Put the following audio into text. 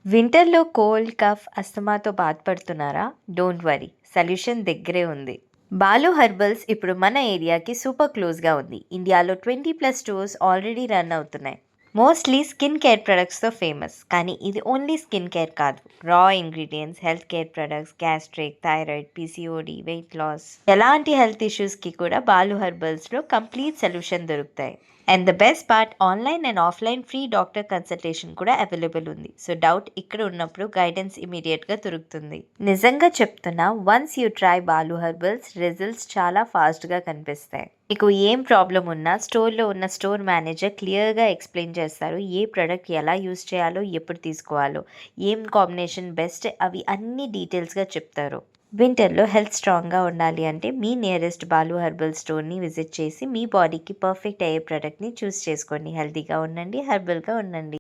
వింటర్‌లో cold, cough, అస్తమాతో బాధపడుతున్నారా? Don't worry solution దగ్గరే ఉంది. బాలు హెర్బల్స్ ఇప్పుడు మన ఏరియాకి సూపర్ క్లోజ్‌గా ఉంది. ఇండియాలో 20+ స్టోర్స్ ఆల్రెడీ రన్ అవుతున్నాయి. మోస్ట్‌లీ స్కిన్ కేర్ ప్రొడక్ట్స్‌తో ఫేమస్. కానీ ఇది ఓన్లీ స్కిన్ కేర్ కాదు. Raw ingredients, health care products, gastric, thyroid, PCOD, weight loss ఎలాంటి హెల్త్ ఇష్యూస్‌కి కూడా బాలు హెర్బల్స్‌లో కంప్లీట్ సొల్యూషన్ దొరుకుతాయి. And the best part, online and offline free doctor consultation కూడా అవైలబుల్ ఉంది. సో డౌట్ ఇక్కడ ఉన్నప్పుడు గైడెన్స్ ఇమీడియట్గా దొరుకుతుంది. నిజంగా చెప్తున్నా, once you try Balu herbals results చాలా ఫాస్ట్గా కనిపిస్తాయి. మీకు ఏం ప్రాబ్లం ఉన్నా స్టోర్లో ఉన్న స్టోర్ మేనేజర్ క్లియర్గా ఎక్స్ప్లెయిన్ చేస్తారు. ఏ ప్రోడక్ట్ ఎలా యూస్ చేయాలో, ఎప్పుడు తీసుకోవాలో, ఏం కాంబినేషన్ బెస్ట్, అవి అన్ని డీటెయిల్స్గా చెప్తారు. వింటర్లో హెల్త్ స్ట్రాంగ్గా ఉండాలి అంటే మీ నియరెస్ట్ బాలు హెర్బల్ స్టోర్ని విజిట్ చేసి మీ బాడీకి పర్ఫెక్ట్ అయ్యే ప్రోడక్ట్ని చూస్ చేసుకోండి. హెల్తీగా ఉండండి, హెర్బల్గా ఉండండి.